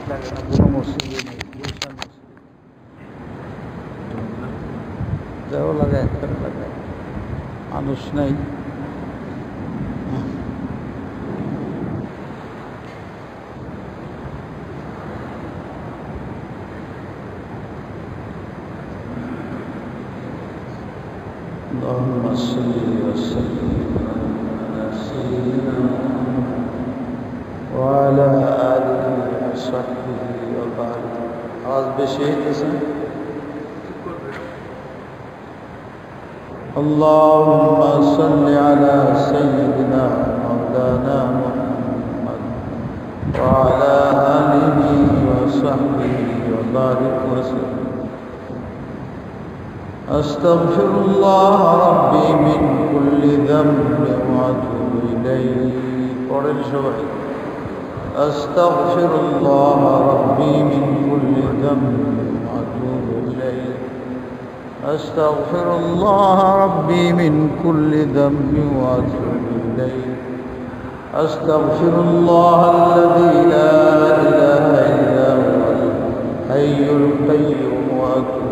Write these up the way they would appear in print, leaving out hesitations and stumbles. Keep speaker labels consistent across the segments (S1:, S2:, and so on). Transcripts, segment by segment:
S1: লাগে না, কোনো মসজিদে নেই, গুলশান মসজিদ যাও লাগে, একখানে লাগে, মানুষ নেই। اللهم صل وسلم على سيدنا محمد وعلى آله وصحبه وبارك. आवाज বেশি হইতেছে। اللهم صل على سيدنا مولانا محمد وعلى آله وصحبه وبارك وسلم. أستغفر الله ربي من كل ذنب وأتوب إليه. قرن شوي. أستغفر الله ربي من كل ذنب وأتوب إليه. أستغفر الله ربي من كل ذنب وأتوب إليه. أستغفر الله الذي لا إله إلا هو الحي القيوم وأتوب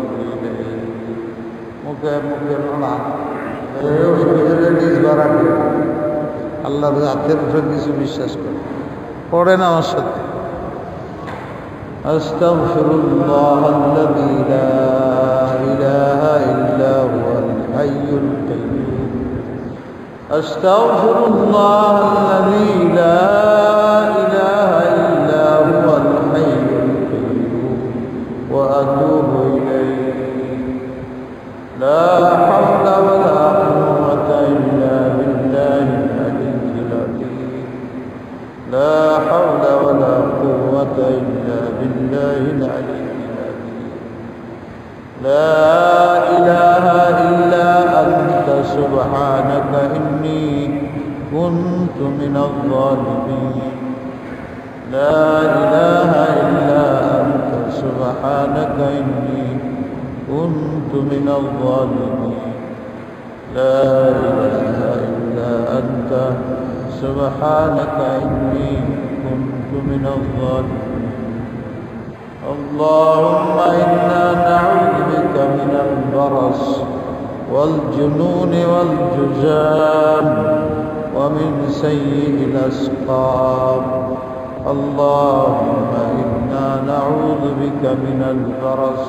S1: আল্লাহর জাতের উপরে কিছু বিশ্বাস করে পড়েন আমার সাথে। আস্তাগফিরুল্লাহ আল্লাযী লা ইলাহা ইল্লা হুয়াল হাইয়ুল কাইয়্যুম। আস্তাগফিরুল্লাহ আল্লাযী লা ইলাহা ইল্লা হুয়াল হাইয়ুল কাইয়্যুম ওয়া আতুবু ইলাইহি। لا حول ولا قوة إلا بالله العلي العظيم. لا حول ولا قوة إلا بالله العلي العظيم. لا إله إلا أنت سبحانك إني كنت من الظالمين. لا إله إلا أنت سبحانك إني كنت من الظالمين. لا إله إلا أنت سبحانك إني كنت من الظالمين. اللهم إنا نعوذ بك من البرص والجنون والجذام ومن سيء الأسقام. اللهم إنا نعوذ بك من البرص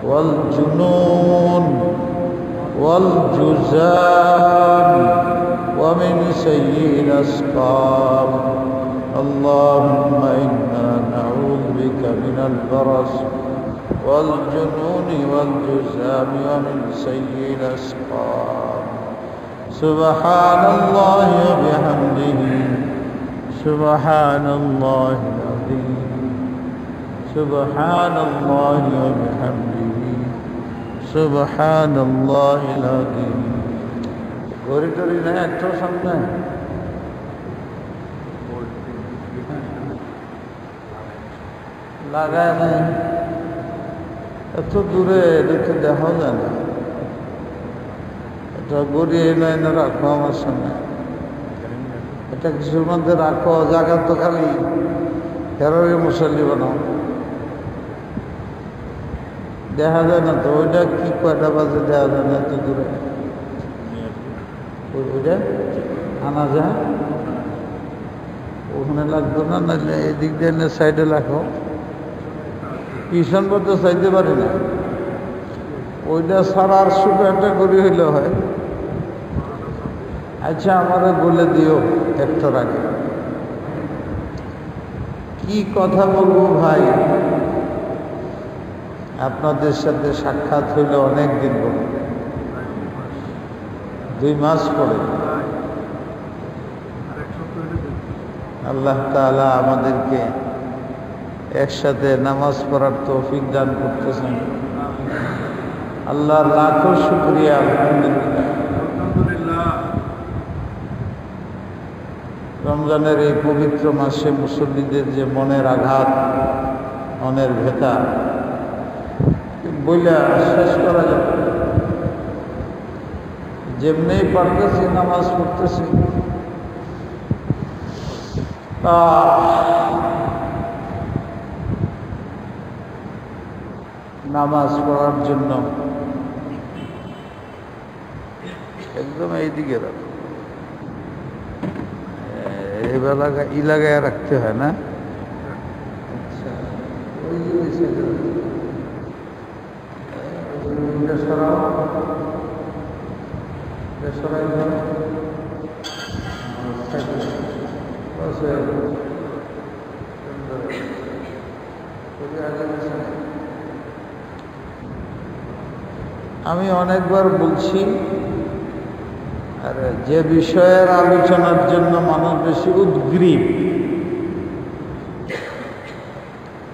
S1: والجنون والجذام ومن سيء الأسقام. اللهم إنا نعوذ بك من البرص والجنون والجذام ومن سيء الأسقام. سبحان الله وبحمده سبحان الله العظيم. سبحان الله وبحمده سبحان الله العظيم. ঘড়ি টড়ি না একটু সামনে লাগায় নাই, এত দূরে এদিকে দেখা যায় না। এটা গড়িয়ে নাই না, রাখো আমার সামনে, এটা কিছুর মধ্যে রাখো, জায়গা তো খালি ফেরারি মুসল্লি বানাও, দেখা যায় না তো। ওইটা কি কয়টা বাজে দেখা যায় না, এত দূরে ওইটা আনা যায়, ওখানে লাগতো না, নাহলে এদিক দিয়ে সাইডে রাখো, পিছন পর্যন্ত চাইতে পারি না। ওইটা ছাড়ার ছোট একটা গড়ি হইলে হয়। আচ্ছা, আমারে বলে দিও একটার আগে কি কথা বলবো ভাই। আপনাদের সাথে সাক্ষাৎ হইল অনেক দিন পরে, 2 মাস পরে। আল্লাহ তাআলা আমাদেরকে একসাথে নামাজ পড়ার তৌফিক দান করতেছেন। আল্লাহর লাখো শুকরিয়া, আলহামদুলিল্লাহ। রমজানের এই পবিত্র মাসে মুসল্লিদের যে মনের আঘাত, মনের ভেতা বইলা শেষ করা যাবে। যেমনি পারতেছি নামাজ পড়তেছি, নামাজ পড়ার জন্য একদম এইদিকে রাখো, এবেলা লাগায় রাখতে হয় না। আচ্ছা, আমি অনেকবার বলছি, আর যে বিষয়ের আলোচনার জন্য মানুষ বেশি উদ্গ্রীব,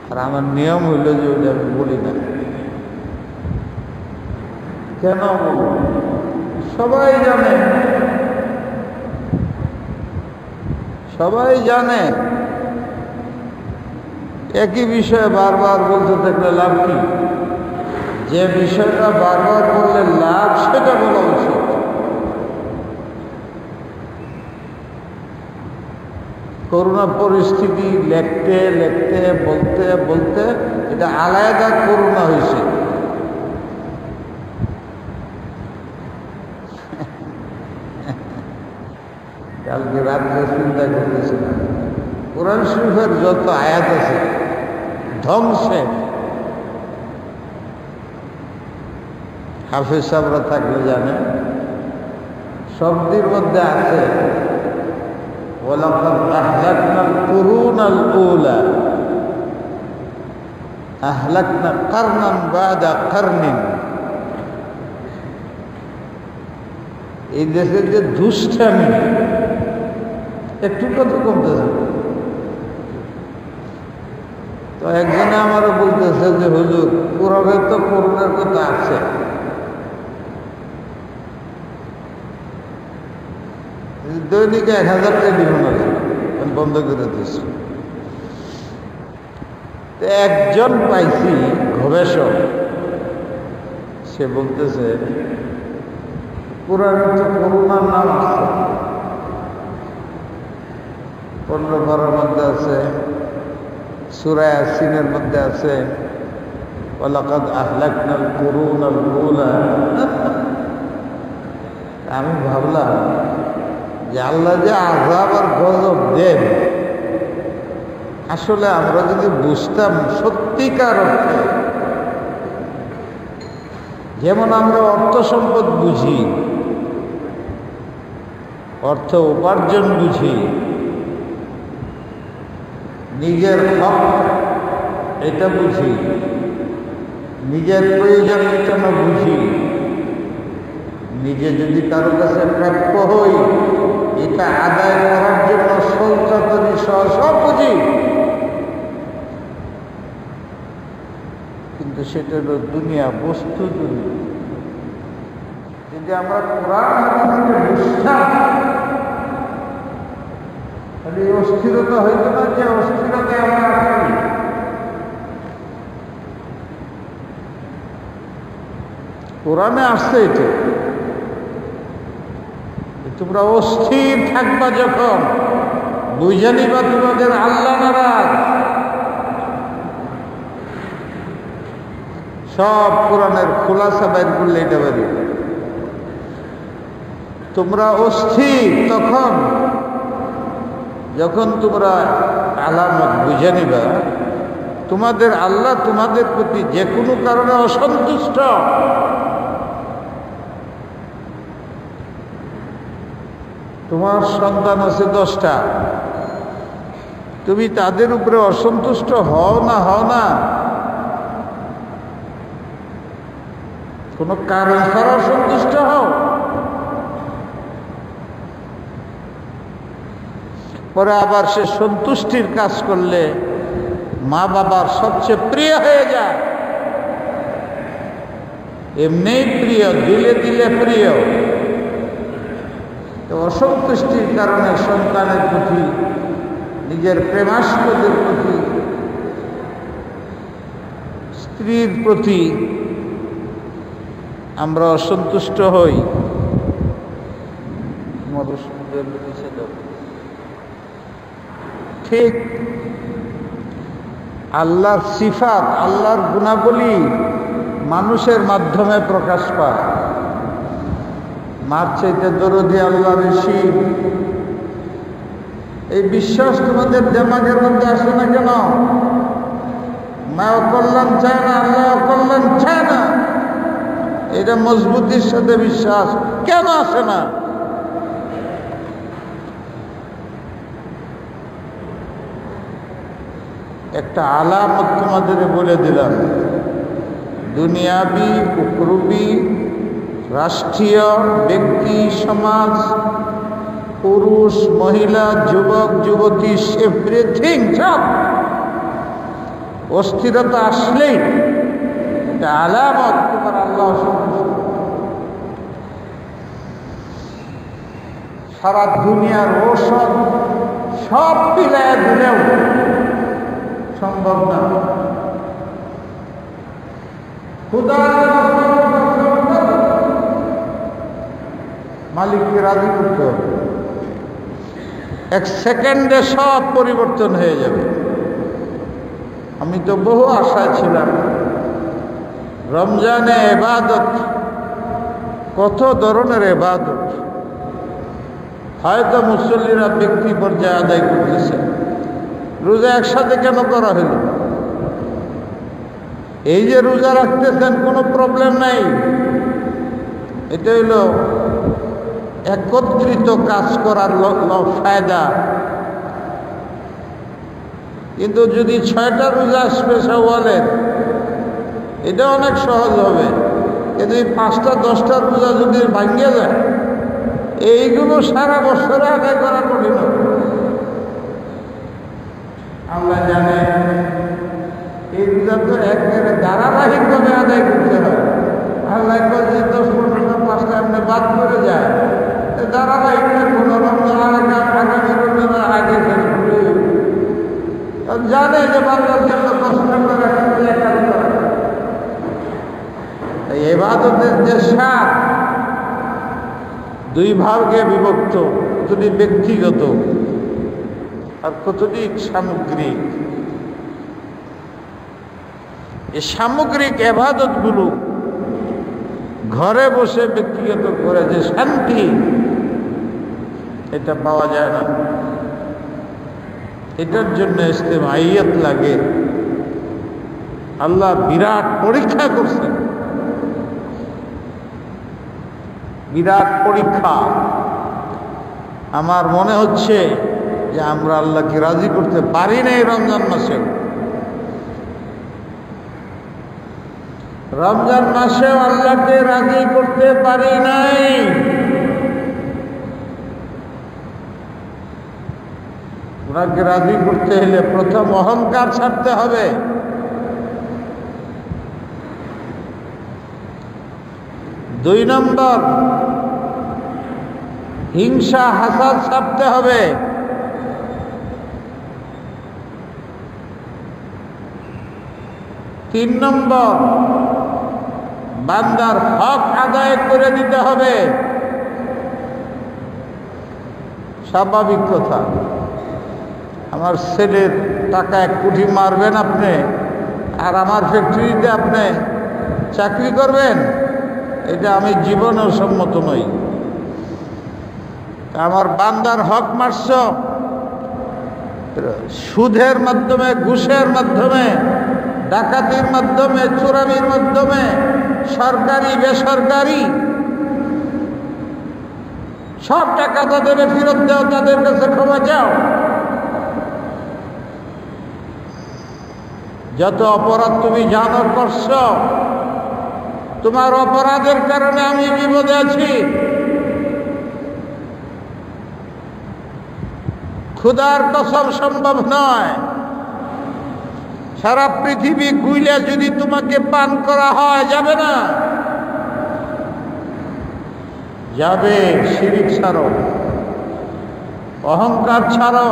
S1: আর আমার নিয়ম হইল যে ওটা আমি বলি না। কেন বলব? সবাই জানে, সবাই জানে। একই বিষয়ে বারবার বলতে থাকলে লাভ কি? যে বিষয়টা বারবার বললে লাভ সেটা বলা উচিত। করোনা পরিস্থিতি লেখতে লেখতে বলতে বলতে এটা আলাদা করোনা হয়েছে। কালকে রাত্রে চিন্তা করতেছিলাম, কোরআন শরীফের যত আয়াত আছে ধ্বংসে, হাফেজ সাহেবরা থাকলে জানে, শব্দের মধ্যে আছে ওয়ালাকাদ আহলাকনাল কুরুনাল উলা আহলাকনা কারনান বাদা কারনিন। এই দেশের যে দুষ্টামি একটু কত কমতেছে। তো একজনে আমারও বলতেছে যে হুজুর কোরআনে তো করুণার কথা আছে, দৈনিক 1000 টেলিফোন আছে, বন্ধ করে দিয়েছি। একজন পাইছি গবেষক, সে বলতেছে কোরআনে তো করুণার নাম আছে, 15-12 মধ্যে আছে, সূরা ইয়াসিনের মধ্যে আছে ওয়ালাকাদ আহলাকনাল কুরুনাল উলা। আমি ভাবলাম যে আল্লাহ যে আযাব আর গজব দেন, আসলে আমরা যদি বুঝতাম সত্যিকার অর্থে, যেমন আমরা অর্থ সম্পদ বুঝি, অর্থ উপার্জন বুঝি, নিজের হক এটা বুঝি, নিজের প্রয়োজন মেটানো বুঝি, নিজে যদি কারো কাছে প্রাপ্য হই এটা আদায় করার জন্য সঞ্চাতনী সব বুঝি, কিন্তু সেটা হলো দুনিয়া, বস্তু দুনিয়া। যদি আমরা কোরআন হাদিসকে বুঝতাম তাহলে এই অস্থিরতা হইত না, যে অস্থিরতায় আমরা আছি। কোরআনে আসছে এটা, তোমরা অস্থির থাকবা যখন বুঝে নিবা তোমাদের আল্লাহ নারাজ। সব কোরআনের খোলাসা বের করলে এটা বেরিয়ে। তোমরা অস্থির তখন যখন তোমরা আলামত বুঝে নিবা তোমাদের আল্লাহ তোমাদের প্রতি যে কোনো কারণে অসন্তুষ্ট। তোমার সন্তান আছে 10টা, তুমি তাদের উপরে অসন্তুষ্ট হও না, কোনো কারণ ছাড়া অসন্তুষ্ট হও, পরে আবার সে সন্তুষ্টির কাজ করলে মা বাবার সবচেয়ে প্রিয় হয়ে যায়। এমনিই প্রিয়, দিলে দিলে প্রিয়। তো অসন্তুষ্টির কারণে সন্তানের প্রতি, নিজের প্রেমাস্পদের প্রতি, স্ত্রীর প্রতি আমরা অসন্তুষ্ট হই। ঠিক আল্লাহর সিফাত, আল্লাহর গুণাবলী মানুষের মাধ্যমে প্রকাশ পায়। মার চাইতে দরদি আল্লাহ বেশি, এই বিশ্বাস তোমাদের দিমাগের মধ্যে আসে না কেন? মাও কল্যাণ চায় না, আল্লাহ কল্যাণ চায় না, এটা মজবুতির সাথে বিশ্বাস কেন আসে না? একটা আলামত তোমাদের বলে দিলাম, দুনিয়াবি, উকরুবি, রাষ্ট্রীয়, ব্যক্তি, সমাজ, পুরুষ, মহিলা, যুবক, যুবতী, এভরিথিং, সব অস্থিরতা আসলেই এটা আলামত তোমার আল্লাহ সন্তুষ্ট। সারা দুনিয়ার ঔষধ সব পিলায় দিলেও সম্ভব না। মালিককে রাজি করতে হবে, এক সেকেন্ডে সব পরিবর্তন হয়ে যাবে। আমি তো বহু আশায় ছিলাম, রমজানে ইবাদত, কত ধরনের ইবাদত, হয়তো মুসল্লিরা ব্যক্তি পর্যায়ে আদায় করতেছে। রোজা একসাথে কেন করা হইল? এই যে রোজা রাখতেছেন কোনো প্রবলেম নাই, এটা হইল একত্রিত কাজ করার ফায়দা। কিন্তু যদি 6টা রোজা স্পেশাল বলেন, এটা অনেক সহজ হবে। কিন্তু এই 5টা 10টা রোজা যদি ভাঙিয়ে যায়, এইগুলো সারা বছরে আদায় করা কঠিন হবে। আমরা জানি এই রোজা তো একেবারে ধারাবাহিকভাবে আদায় করতে হয়। আল্লাহ 10-15টা 5টা এমনি বাদ করে যায়, ধারাবাহিক কোনো রমজান আগামী রমজানের আগে শেষ করে জানে যে বাংলার জন্য কষ্ট করে ইবাদতের যে স্বাদ 2 ভাগে বিভক্ত, কতটি ব্যক্তিগত আর কতটি সামগ্রিক। এই সামগ্রিক ইবাদতগুলো ঘরে বসে ব্যক্তিগত করে যে শান্তি, এটা পাওয়া যায় না। এটার জন্য ইজতিমাইয়ত লাগে। আল্লাহ বিরাট পরীক্ষা করছেন, বিরাট পরীক্ষা। আমার মনে হচ্ছে যে আমরা আল্লাহকে রাজি করতে পারি না এই রমজান মাসে। রমজান মাসেও আল্লাহকে রাজি করতে পারি নাই। ওনাকে রাজি করতে হলে প্রথম অহংকার ছাড়তে হবে। দুই নম্বর হিংসা হাসাদ ছাড়তে হবে। তিন নম্বর বান্দার হক আদায় করে দিতে হবে। স্বাভাবিক কথা, আমার ছেলের টাকা 1 কোটি মারবেন আপনি, আর আমার ফ্যাক্টরিতে আপনি চাকরি করবেন, এটা আমি জীবনেও সম্মত নই। আমার বান্দার হক মারছ, সুদের মাধ্যমে, ঘুষের মাধ্যমে, ডাকাতির মাধ্যমে, চোরামির মাধ্যমে, সরকারি বেসরকারি সব টাকা তাদের ফেরত দাও, তাদের কাছে ক্ষমা চাও। যত অপরাধ তুমি জানো করছ, তোমার অপরাধের কারণে আমি বিপদে আছি। ক্ষুধার কসম সম্ভব নয়। সারা পৃথিবী গুইলে যদি তোমাকে পান করা হয়, যাবে না? যাবে। শিরিক ছাড়ো, অহংকার ছাড়ো,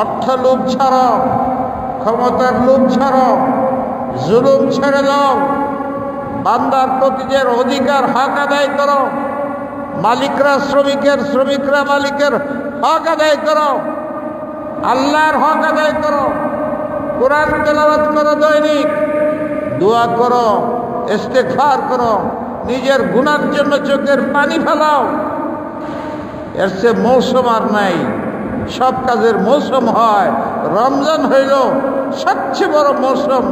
S1: অর্থ লোভ ছাড়ো, ক্ষমতার লোভ ছাড়ো, জুলুম ছেড়ে দাও, বান্দার প্রতি যে অধিকার হক আদায় করো, মালিকরা শ্রমিকের, শ্রমিকরা মালিকের হক আদায় করো, আল্লাহর হক আদায় করো, কোরআন তেলাওয়াত করো দৈনিক, দোয়া করো, ইস্তেগফার করো, নিজের গুনার জন্য চোখের পানি ফেলাও। এর চেয়ে মৌসুম আর নাই। সব কাজের মৌসুম হয়, রমজান হইল সবচেয়ে বড় মৌসুম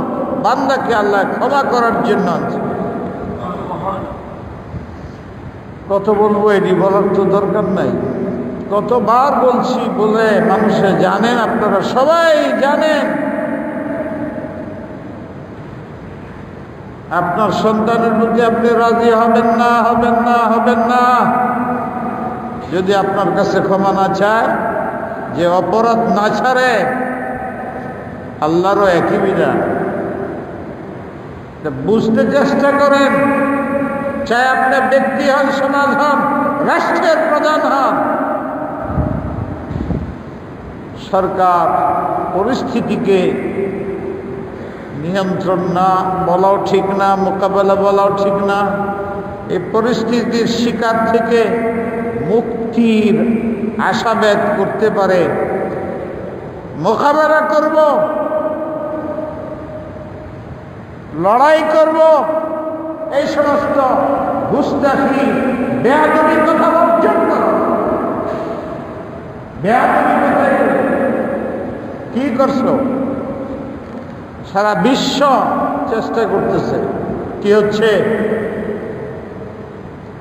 S1: বান্দাকে আল্লাহ ক্ষমা করার জন্য। কত বলবো, এটি বলার তো দরকার নাই। কতবার বলছি, বলে মানুষে জানেন, আপনারা সবাই জানেন। আপনার সন্তানের প্রতি আপনি রাজি হবেন না, হবেন না, হবেন না যদি আপনার কাছে ক্ষমা না চায়, যে অপরাধ না ছাড়ে। আল্লাহরও একই বিধান। বুঝতে চেষ্টা করেন, চাই আপনি ব্যক্তি হন, সমাজ হন, রাষ্ট্রের প্রধান হন, সরকার পরিস্থিতিকে নিয়ন্ত্রণ না বলাও ঠিক না, মোকাবেলা বলাও ঠিক না। এই পরিস্থিতির শিকার থেকে মুক্তির আশাবাদ করতে পারে। মোকাবেলা করব, লড়াই করব, এই সমস্ত গুস্তাখি বেয়াদবি কথা বর্জন করো। বেয়াদবি কথা কি করছো? সারা বিশ্ব চেষ্টা করতেছে। কি হচ্ছে?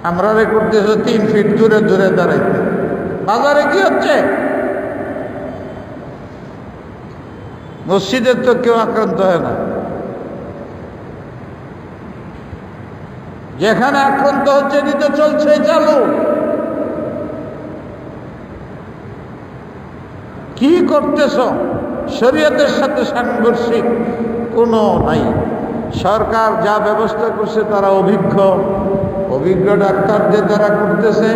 S1: আমরা করতেছে 3 ফিট দূরে দূরে দাঁড়াইতে। বাজারে কি হচ্ছে? মসজিদের তো কেউ আক্রান্ত হয় না। যেখানে আক্রান্ত হচ্ছে এটি তো চলছে, চালু। কি করতেছ? শরীয়তের সাথে সাংঘর্ষিক কোনো নাই। সরকার যা ব্যবস্থা করছে তারা অভিজ্ঞ ডাক্তারদের দ্বারা করতেছে।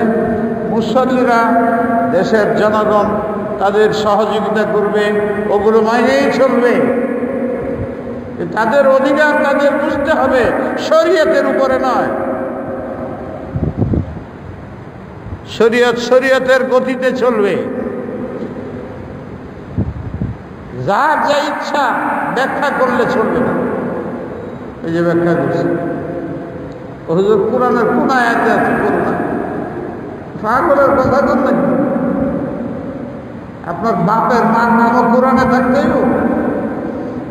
S1: মুসল্লিরা, দেশের জনগণ তাদের সহযোগিতা করবে, ওগুলো মাইনেই চলবে। তাদের অধিকার তাদের বুঝতে হবে, শরীয়তের উপরে নয়। শরীয়তের গতিতে চলবে। যার যা ইচ্ছা ব্যাখ্যা করলে চলবে না। এই যে ব্যাখ্যা করছে, হুজুর কোরআনের কোন আয়াতে আছে? করুণা পাগলের কথা কর নাকি? আপনার বাপের মার নামও কোরআনে থাকতেই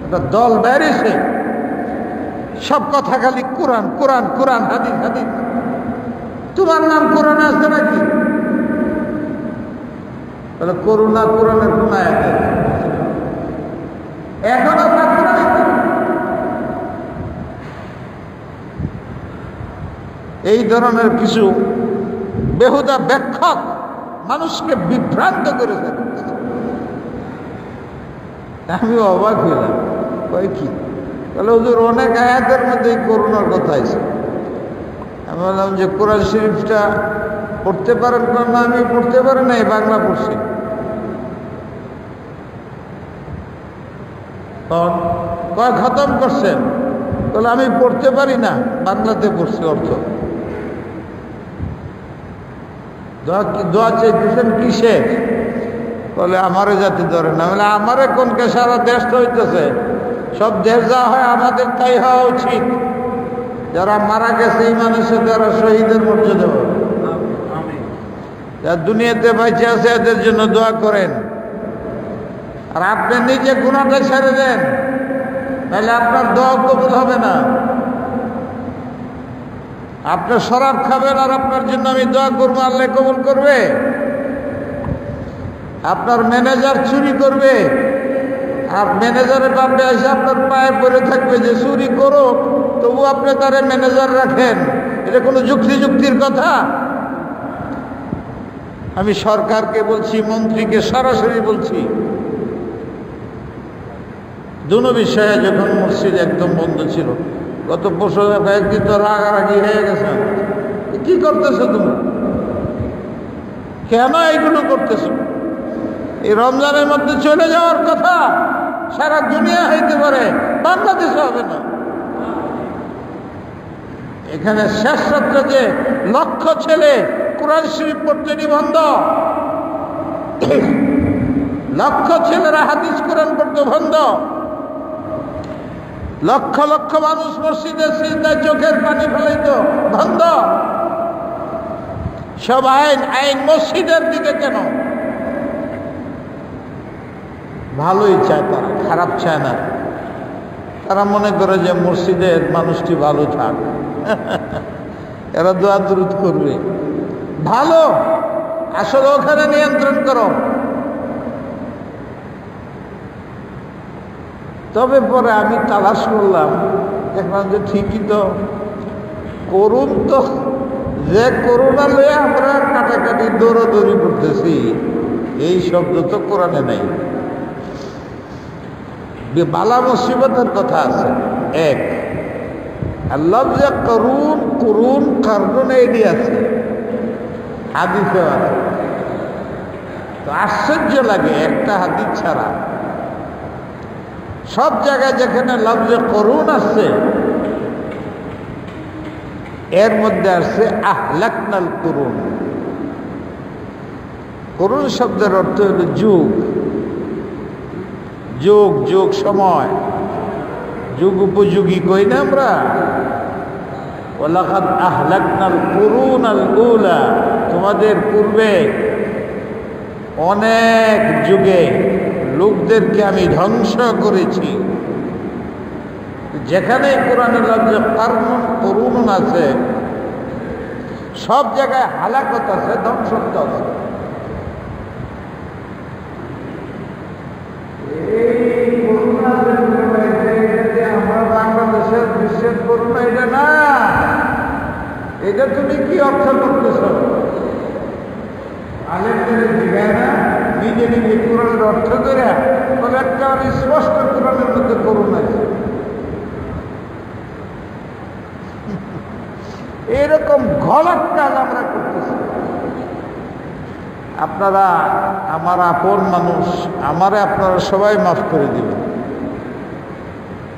S1: একটা দল বেরিয়েছে, সব কথা খালি কোরআন কোরআন কোরআন, হাদিস হাদিস। তোমার নাম কোরআনে আছে নাকি? তাহলে করুণা কোরআনের কোন আয়াতে? এখন আমরা এই ধরনের কিছু বেহুদা ব্যাখ্যক মানুষকে বিভ্রান্ত করে থাকে। আমি অবাক হইলাম, কয় কি? তাহলে হুজুর অনেক আয়াতের মধ্যে এই করুণার কথা আছে। আমি বললাম যে কোরআন শরীফটা পড়তে পারেন না? আমি পড়তে পারি নাই, বাংলা পড়ছি। কয় খতম করছেন? তাহলে আমি পড়তে পারি না, বাংলাতে পড়ছি অর্থ। দোয়া চাইতেছেন কিসে? বলে আমারে যাতে ধরে না। বলে আমারে কোনকে? সারা দেশ তো হইতেছে, সব দেশ যা হয় আমাদের তাই হওয়া উচিত। যারা মারা গেছে ইমানের সাথে, যারা শহীদের মর্যাদা হবে, যারা দুনিয়াতে বেঁচে আছে এদের জন্য দোয়া করেন। আর আপনি নিজে গুনাহটা ছেড়ে দেন, তাহলে আপনার দোয়া কবুল হবে না। আপনি শরাব খাবেন আর আপনার জন্য আমি দোয়া করবো, আল্লাহ কবুল করবে? আপনার ম্যানেজার চুরি করবে আর ম্যানেজারের বাপে এসে আপনার পায়ে পড়ে থাকবে যে চুরি করো, তবু আপনি তারে ম্যানেজার রাখেন। এটা কোনো যুক্তির কথা? আমি সরকারকে বলছি, মন্ত্রীকে সরাসরি বলছি, দুনো বিষয়ে যখন মসজিদ একদম বন্ধ ছিল, গত বছর কয়েকদিন তো রাগারাগি হয়ে গেছে। কি করতেছো তুমি? কেন এইগুলো করতেছো? এই রমজানের মধ্যে চলে যাওয়ার কথা সারা দুনিয়া হইতে পারে, বাংলাদেশে হবে না। এখানে শেষ রাত্রে যে লক্ষ ছেলে কোরআন শরীফ পড়তে নিবন্ধ, লক্ষ ছেলেরা হাদিস কোরআন পড়তে বন্ধ, লক্ষ লক্ষ মানুষ মসজিদে সিজদায় চোখের পানি ফেলাইতো, বন্ধ। সব আইন মসজিদের দিকে কেন? ভালোই চায় তারা, খারাপ চায় না। তারা মনে করে যে মসজিদের মানুষটি ভালো থাক, এরা দোয়া দুরূদ করবে, ভালো। আসলে ওখানে নিয়ন্ত্রণ করো। তবে পরে আমি তালাশ করলাম, দেখলাম যে ঠিকই তো, করুন তো, যে করোনা লয়ে আমরা কাটাকাটি দৌড়াদৌড়ি করতেছি, এই শব্দ তো কোরআনে নাই। বালা মুসিবতের কথা আছে এক, আল্লাহ যে করুন করুন কারণ এটি আছে, হাদিসেও আছে। তো আশ্চর্য লাগে একটা হাদিস ছাড়া সব জায়গায় যেখানে লফজে করুন আসছে, এর মধ্যে আসছে আহলাকনাল করুন। করুন শব্দের অর্থ হল যুগ, যুগ যুগ সময়, যুগ উপযোগী কই না আমরা। ওয়ালাকাদ আহলাকনাল কুরুনাল উলা, তোমাদের পূর্বে অনেক যুগে লোকদেরকে আমি ধ্বংস করেছি। যেখানে কোরআনের লফজে করুন আছে, সব জায়গায় হালাকত আছে, ধ্বংসত্ব আছে। আমরা বাংলাদেশের বিশ্বের করুণা এটা না, এটা তুমি কি অর্থ করতেছ? আলেমদের জিগায় না, নিজে নিজে কোরআনের অর্থ করে তবে একটা স্পষ্ট কোরআনের মধ্যে করুণা আছে। এরকম গলত কাজ আমরা করতেছি। আপনারা আমার আপন মানুষ, আমারে আপনারা সবাই মাফ করে দিবেন।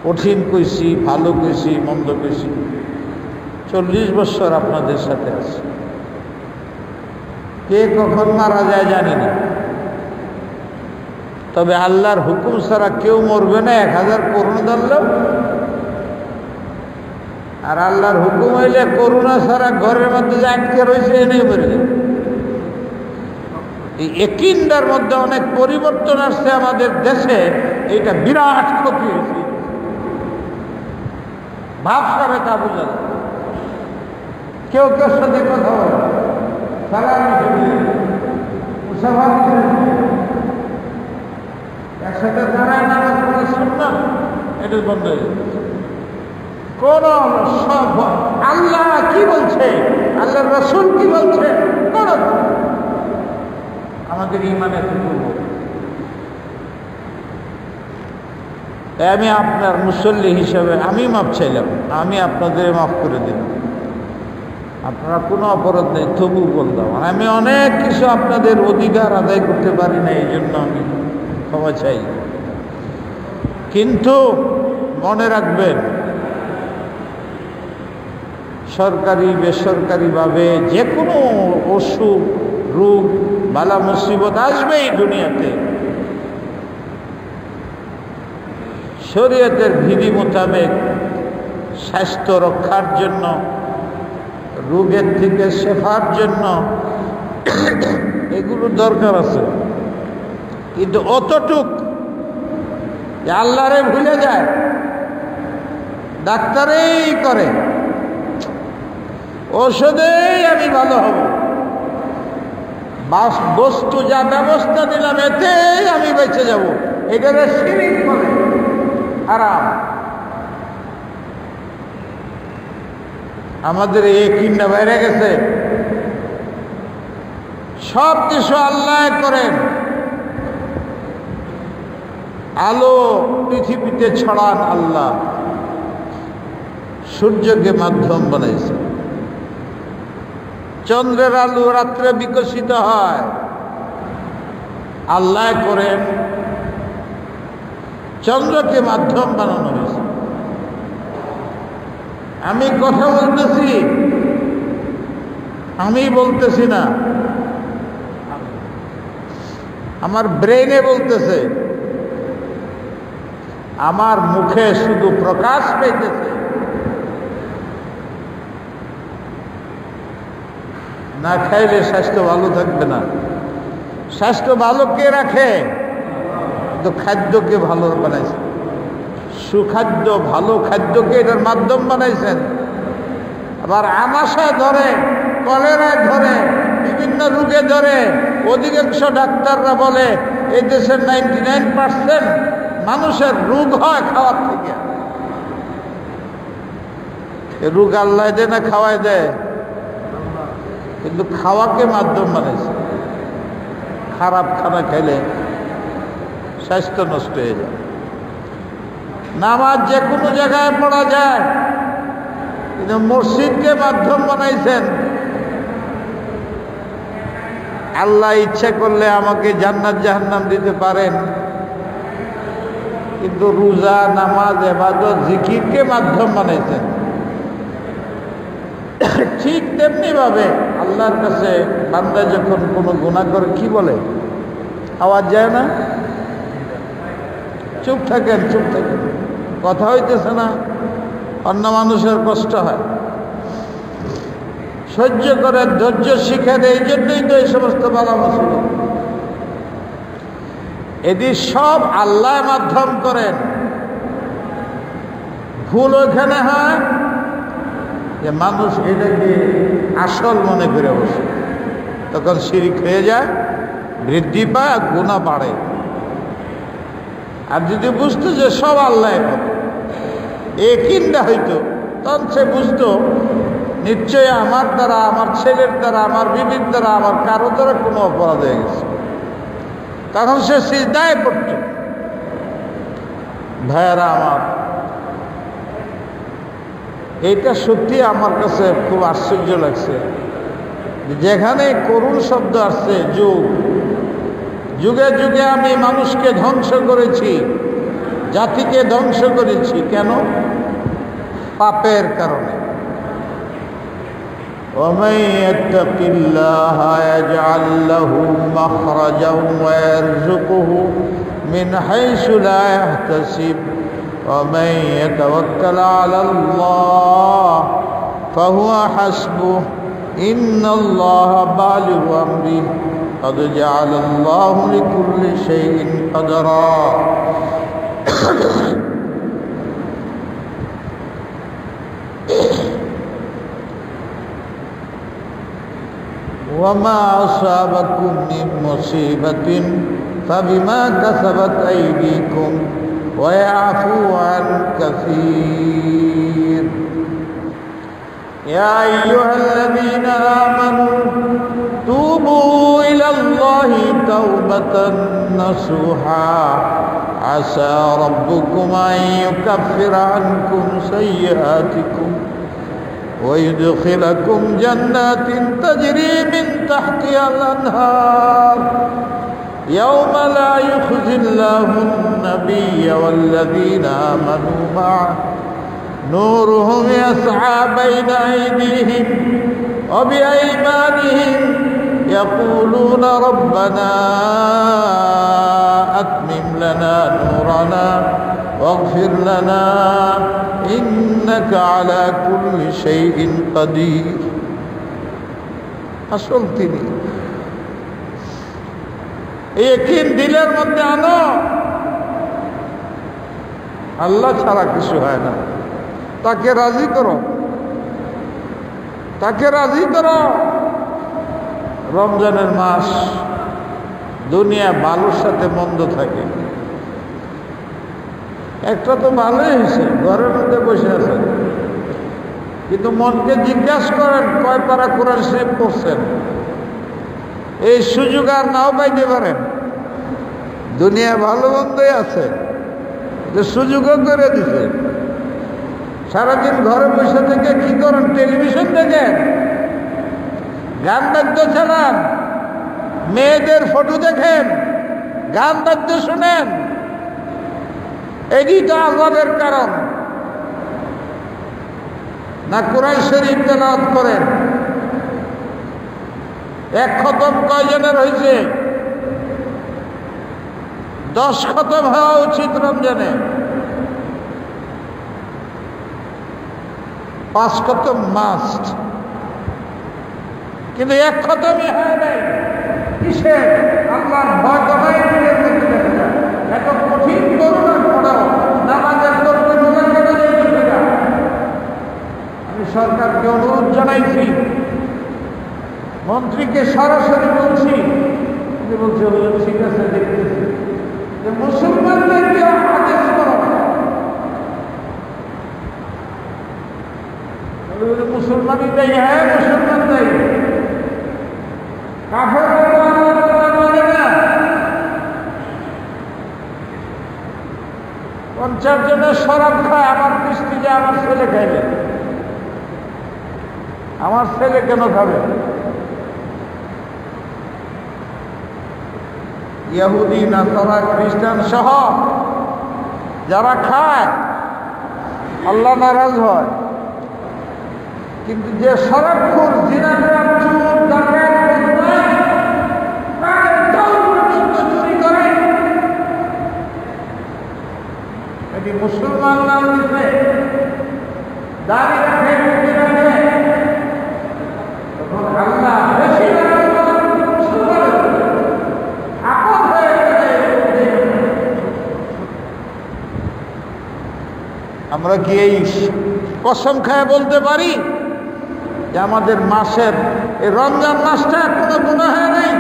S1: কঠিন কইছি, ভালো কইছি, মন্দ কইছি, 40 বছর আপনাদের সাথে আছি। কে কখন মারা যায় জানি না, তবে আল্লাহর হুকুম ছাড়া কেউ মরবে না। 1000 করুণা ধরলেও, আর আল্লাহর হুকুম হইলে করুণা ছাড়া ঘরের মধ্যে যে আটকে রয়েছে এনে মরে যাবে। এই একিনটার মধ্যে অনেক পরিবর্তন আসছে আমাদের দেশে, এইটা বিরাট ক্ষতি হয়েছে। ভাব সারে তা বোঝা যায়, কেউ কেউ সাথে কথা বলে, একসাথে দাঁড়ায় নামাজ পড়া সুন্নাত, এটা বন্ধ হয়ে যাবে। কোন সব আল্লাহ কি বলছে, আল্লাহর রাসূল কি বলছে, কোন আমাদের ইমানে আমি আপনার মুসল্লি হিসেবে আমি মাপ চাইলাম, আমি আপনাদের মাফ করে দিলাম। আপনারা কোনো অপরাধ নেই, তবু বললাম আমি অনেক কিছু আপনাদের অধিকার আদায় করতে পারি না, এই জন্য আমি ক্ষমা চাই। কিন্তু মনে রাখবেন, সরকারি বেসরকারিভাবে যে কোনো অসুখ রোগ বালা মুসিবত আসবেই দুনিয়াতে। শরীয়তের বিধি মোতাবেক স্বাস্থ্য রক্ষার জন্য, রোগের থেকে শেফার জন্য এগুলো দরকার আছে। কিন্তু অতটুক যে আল্লাহরে ভুলে যায়, ডাক্তারেই করে, ওষুধেই আমি ভালো হব, বস্তু যা ব্যবস্থা দিলাম এতেই আমি বেঁচে যাব, এটারে শিরিক বলে, হারাম। আমাদের এই কিন্ডা বাইরে গেছে। সব কিছু আল্লাহ করেন। আলো পৃথিবীতে ছড়ান আল্লাহ, সূর্যকে মাধ্যম বানাইছে। চন্দ্রের আলো রাত্রে বিকশিত হয়, আল্লাহ করেন। চন্দ্রকে মাধ্যম বানানো হয়েছে। আমি কথা বলতেছি, আমি বলতেছি না, আমার ব্রেনে বলতেছে। আমার মুখে শুধু প্রকাশ পেতেছে, না খাইলে স্বাস্থ্য ভালো থাকবে না। স্বাস্থ্য ভালো কে রাখে? তো খাদ্যকে ভালো বানাইছে, সুখাদ্য ভালো খাদ্যকে এটার মাধ্যম বানাইছেন। আবার আমাশায় ধরে, কলেরায় ধরে, বিভিন্ন রোগে ধরে। অধিকাংশ ডাক্তাররা বলে এই দেশের 99% মানুষের রোগ হয় খাওয়ার থেকে। রোগ আল্লাহ দেয় না খাওয়াই দেয়? কিন্তু খাওয়াকে মাধ্যম বানাইছে। খারাপ খানা খেলে স্বাস্থ্য নষ্ট হয়ে যায়। নামাজ যে কোনো জায়গায় পড়া যায়, কিন্তু মসজিদকে মাধ্যম বানাইছেন। আল্লাহ ইচ্ছা করলে আমাকে জান্নাত জাহান্নাম দিতে পারেন, কিন্তু রোজা, নামাজ, ইবাদত, জিকিরকে মাধ্যম বানাইছেন। ঠিক তেমনি ভাবে আল্লাহর কাছে বান্দা যখন কোনো গুনাহ করে কি বলে? আওয়াজ যায় না? চুপ থাকেন, চুপ থাকেন, কথা হইতেছে না, অন্য মানুষের কষ্ট হয়। সহ্য করে, ধৈর্য শিখে দেয়। এই জন্যই তো এই সমস্ত বালা মুসিবত। এটি সব আল্লাহ মাধ্যম করেন। ভুল ওইখানে হয় যে মানুষ এটাকে আসল মনে করে বসে, তখন শিরিক হয়ে যায়, বৃদ্ধি পায়, আর গুনাহ বাড়ে। আর যদি বুঝতো যে সব আল্লাহ করে, একিনটা হইতো, তখন সে বুঝতো নিশ্চয়ই আমার দ্বারা, আমার ছেলের দ্বারা, আমার বিবির দ্বারা, আমার কারো দ্বারা কোনো অপরাধ হয়ে গেছে। তখন সে সিজদায় পড়ত। ভাইয়েরা আমার, এইটা সত্যি আমার কাছে খুব আশ্চর্য লাগছে। যেখানে করুণ শব্দ আসছে, যুগ, যুগে যুগে আমি মানুষকে ধ্বংস করেছি, জাতিকে ধ্বংস করেছি। কেন? পাপের কারণে। ومن يتق الله يجعل له مخرجا ويرزقه من حيث لا يحتسب ومن يتوكل على الله فهو حسبه إن الله بالغ أمره قد جعل الله لكل شيء قدرا وما أصابكم من مصيبة فبما كسبت أيديكم ويعفو عن كثير يا أيها الذين آمنوا توبوا إلى الله توبة نصوحا عسى ربكم أن يكفر عنكم سيئاتكم ويدخلكم جنات تجري من تحتها الأنهار يوم لا يخزي الله النبي والذين آمنوا معه نورهم يسعى بين أيديهم وبأيمانهم يقولون ربنا أتمم لنا نورنا واغفر لنا إنك على كل شيء قدير আসল তিনি। ইয়াকিন দিলের মধ্যে আনো, আল্লাহ ছাড়া কিছু হয় না। তাকে রাজি করো, তাকে রাজি করো। রমজানের মাস, দুনিয়া ভালোর সাথে মন্দ থাকে। একটা তো ভালোই হয়েছে, ঘরের মধ্যে বসে আছেন, কিন্তু মনকে জিজ্ঞাসা করেন কয় পারা কোরআন শরীফ পড়ছেন। এই সুযোগ আর নাও পাইতে পারেন। দুনিয়া ভালো মন্দই আছে, যে সুযোগও করে দিছে। সারাদিন ঘরে বসে থেকে কি করেন? টেলিভিশন দেখেন, গান বাদ্য চালান, মেয়েদের ফটো দেখেন, গান বাদ্য শুনেন। এটি তো আযাবের কারণ। না কোরআন শরীফ তেলাওয়াত করেন। এক খতম কয়জনের হয়েছে? 10 খতম হওয়া উচিত রমজানে। 5 খতম মাস্ট, কিন্তু 1 খতমই হয় নাই। কিসে? আল্লাহর ভয় করাই দিনের মধ্যে দেখা যায়। এত কঠিন করুণার পড়াও নামাজের করতে রোজা কেটে যেতে যায়। আমি সরকারকে অনুরোধ জানাইছি, মন্ত্রীকে সরাসরি বলছি, বলছে ঠিক আছে দেখতেছি, যে মুসলমানদেরকে আদেশ করো। মুসলমানই দেয়, হ্যাঁ মুসলমান দেয়, কাফের বলে না। 50 জনের শরাব খায়, আমার দৃষ্টি যে আমার ছেলে খাইবে, আমার ছেলে কেন খাবে? ইহুদি, নাসারা, খ্রিস্টান সহ যারা খায় আল্লাহ নারাজ হয়। কিন্তু যে শরাবখোর, জিনাকার, চোর, ডাকাত, পর্যন্ত চুরি করে, এটি মুসলমান নাম দিচ্ছে, দাঁড়িয়ে রাখে, তখন আল্লাহ বেশি আমরা কি এই কসম খায় বলতে পারি যে আমাদের মাসের এই রমজান মাসটা কোনো গুনাহ নেই?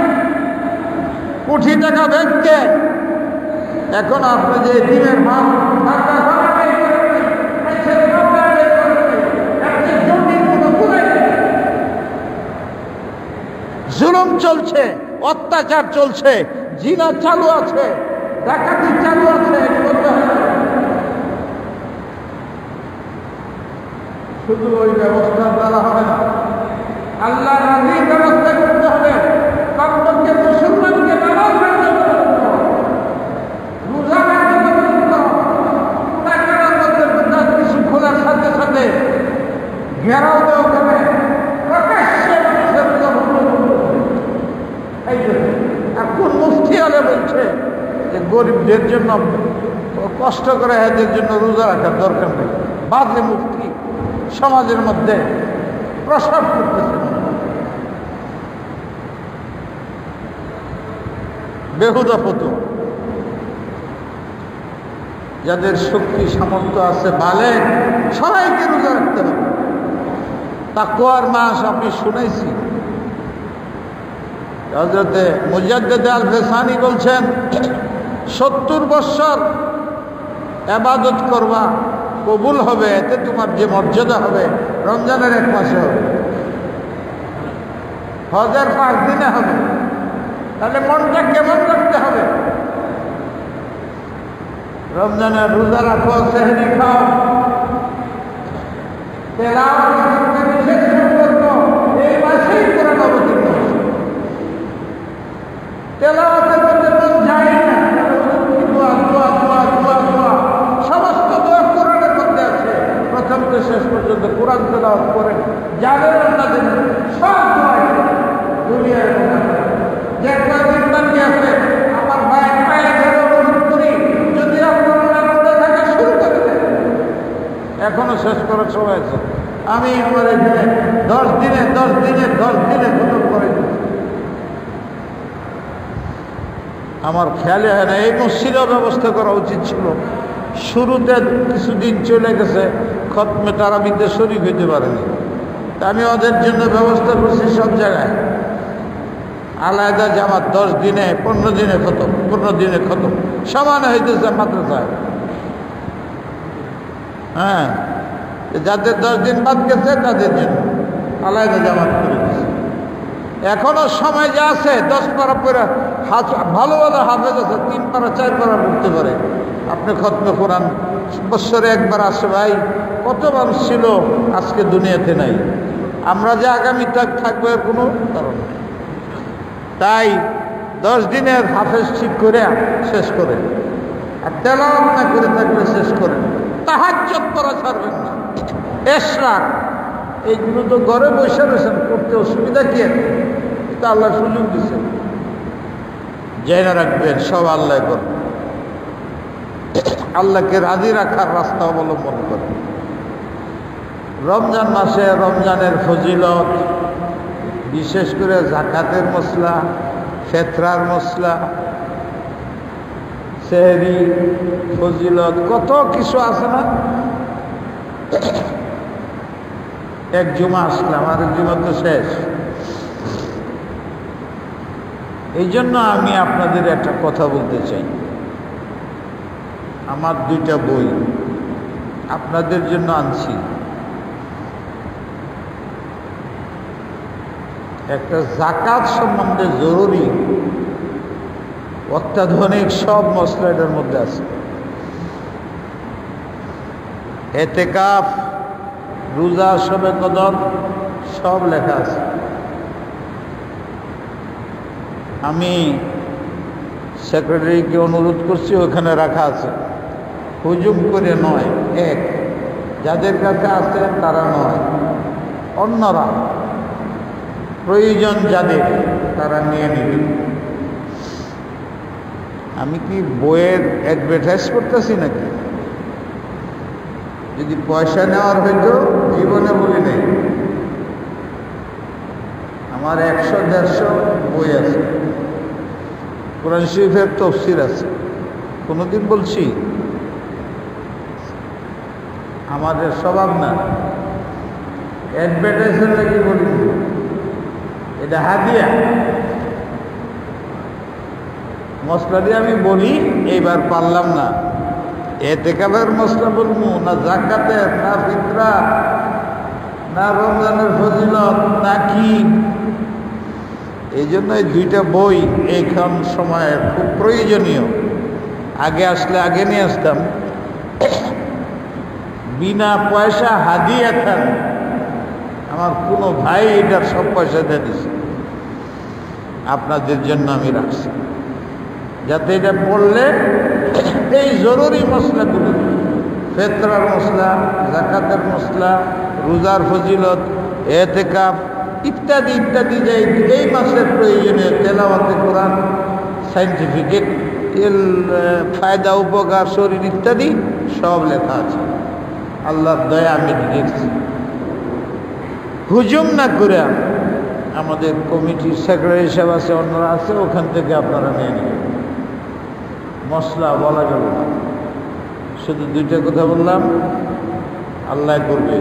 S1: কোটি টাকা ব্যাংকে, এখন আপনি যে দিনের মাস জুলুম চলছে, অত্যাচার চলছে, জিনা চালু আছে, ডাকাতি চালু আছে, শুধু ওই ব্যবস্থার দ্বারা হবে না, আল্লাহ রাজির ব্যবস্থা করতে হবে। কমপক্ষে মুসলমানকে নামাজ পড়তে হবে, রোজা রাখতে হবে, টাকার মধ্যে কিছু খোলার সাথে সাথে ঘেরাও দেওয়া হবে, প্রকাশ্যে এই জন্য। আর কোন মুফতি আলে বলছে যে গরিবদের জন্য কষ্ট করে এদের জন্য রোজা রাখার দরকার নেই? বাদলে মুফতি সমাজের মধ্যে প্রসার করতেছে, বেহুদা ফতু। যাদের শক্তি সামর্থ্য আছে বালে সবাইকে রোজা রাখতে হবে। তাকওয়ার মাস আপনি শুনেছি, হযরতে মুজাদ্দিদ আল ফেসানি বলছেন 70 বৎসর ইবাদত করবা, কবুল হবে, এতে তোমার যে মর্যাদা হবে রমজানের 1 মাসে হবে, হজের 5 দিনে হবে। তাহলে মনটা কেমন রাখতে হবে? রমজানের রোজা রাখো, সেহরি খাও, তেলাওয়াতের বিশেষ সম্পর্ক এই মাসেই কোরআন অবতীর্ণ হয়েছে। তেলাওয়াতের মধ্যে মন যায় না, দোয়া দোয়া দোয়া দোয়া দোয়া, সমস্ত দোয়া কোরআনের মধ্যে আছে। প্রথম থেকে শেষ পর্যন্ত কোরআন তেলাওয়াত করেন, যাদের আপনাদের সব দোয়া দুনিয়ার যে কয়েকদিন বাকি আছে, আমার ভাই পায়ে ধরে অনুরোধ করি, যদি আপনারা পড়ে থাকা শুরু করে দেন, এখনো শেষ করার সময় আছে। আমি আমার এখানে 10 দিনে খতম করে দিচ্ছি। আমার খেয়ালে হয় না, এই মসজিদের ব্যবস্থা করা উচিত ছিল। শুরুতে কিছুদিন চলে গেছে, খতমে তারাবিতে শরীক হইতে পারেনি, তা আমি ওদের জন্য ব্যবস্থা করছি সব জায়গায় আলাদা জামাত, 10 দিনে 15 দিনে খতম, 15 দিনে খতম সমান হইতেছে মাদ্রাসায়। হ্যাঁ, যাদের 10 দিন বাদ গেছে তাদের জন্য আলাদা জামাত করে দিচ্ছে। এখনো সময় যা আছে, 10 পারা পড়া ভালো ভালো হাফেজ আছে, 3 পারা 4 পারা পড়তে পারে। আপনি খতমে কোরআন বৎসরে একবার আসে। ভাই, কত মানুষ ছিল আজকে দুনিয়াতে নাই, আমরা যে আগামী থাকবো এর কোনো কারণ নেই। তাই 10 দিনের হাফেজ ঠিক করে শেষ করেন, আর তেলাওয়াত না করে থাকলে শেষ করেন। তাহাজ্জুদ পড়া ছাড়বেন না, ইশরাক এইগুলো তো ঘরে বসে রয়েছেন, করতে অসুবিধা কি আছে? এটা আল্লাহ সুযোগ দিচ্ছে, জেনে রাখবেন সব আল্লাহ করবেন। আল্লাহকে রাজি রাখার রাস্তা অবলম্বন করেন। রমজান মাসে রমজানের ফজিলত, বিশেষ করে জাকাতের মসলা, ফেতরার মসলা, সেহরি ফজিলত, কত কিছু আছে না। এক জুমা আসলাম, আরেক জুমা তো শেষ। এই জন্য আমি আপনাদের একটা কথা বলতে চাই। আমার দুইটা বই আপনাদের জন্য আনছি। একটা জাকাত সম্বন্ধে জরুরি অত্যাধুনিক সব মসলা এটার মধ্যে আছে। এতেকাফ, রোজা, শবে কদর সব লেখা আছে। আমি সেক্রেটারিকে অনুরোধ করছি, ওখানে রাখা আছে। হুজুম করে নয়, এক যাদের কাছে আছে তারা নয়, অন্যরা প্রয়োজন যাদের তারা নিয়ে নেবে। আমি কি বইয়ের অ্যাডভার্টাইজ করতেছি নাকি? যদি পয়সা নেওয়ার হইতো জীবনে বলি নেই। আমার 100-150 বই আছে, কোরআন শরীফের তফসির আছে। কোনোদিন বলছি? আমাদের স্বভাব না অ্যাডভার্টাইজের লাগি বলি, এটা হাদিয়া। মশলা দিয়ে আমি বলি, এইবার পারলাম না। এতেকাফের মশলা বলবো না, জাকাতের না, ফিতরা না, রমজানের ফজিলত না, কি? এই জন্য এই দুইটা বই এইখান সময়ে খুব প্রয়োজনীয়। আগে আসলে আগে নিয়ে আসতাম। বিনা পয়সা হাদিয়া খান, আমার কোনো ভাই এটার সব পয়সা দিয়ে দিছে, আপনাদের জন্য আমি রাখছি, যাতে এটা পড়লে এই জরুরি মশলাগুলো, ফেতরার মশলা, জাকাতের মশলা, রোজার ফজিলত, এতেকাফ ইত্যাদি ইত্যাদি, যে এই মাসের প্রয়োজনীয় তেলাওয়াতে কোরআন, সাইন্টিফিকেট ফায়দা, উপকার, শরীর ইত্যাদি সব লেখা আছে। আল্লাহর দয়া আমি দেখছি। হুজুম না করে আমাদের কমিটির সেক্রেটারি সাহেব আছে, অন্যরা আছে, ওখান থেকে আপনারা নিয়ে নেবেন। মশলা বলা গেল না, শুধু দুইটা কথা বললাম, আল্লাহ করবে।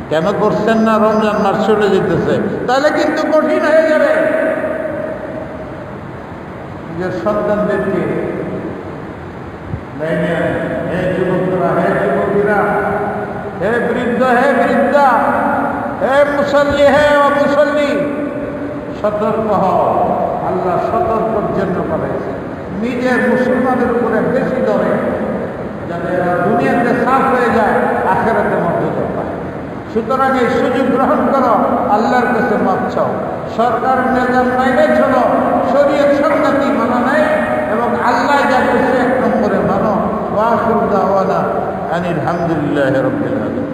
S1: কেন করছেন না? রমজান মাস চলে যেতেছে, তাহলে কিন্তু কঠিন হয়ে যাবে। নিজের সন্তানদেরকে, হে যুবকরা, হে যুবতীরা, হে বৃদ্ধ, হে বৃদ্ধা, হে মুসল্লি, হে অমুসল্লি, সতর্ক হও। আল্লাহ সতর্কর জন্য করেছে, নিজের মুসলমানের উপরে বেশি ধরে, যাতে দুনিয়াতে সাফ হয়ে যায়, আখেরাতে মর্যাদা পায়। সুতরাং এই সুযোগ গ্রহণ করো, আল্লাহর কাছে মাপ চাও, সরকারের নিজাম মাইনে চলো, শরীয়ত সংগতি মানা নাই, এবং আল্লাহ যা করছে 1 নম্বরে মানো। ওয়া আখিরু দাওয়ানা আনিল হামদুলিল্লাহি রাব্বিল আলামিন।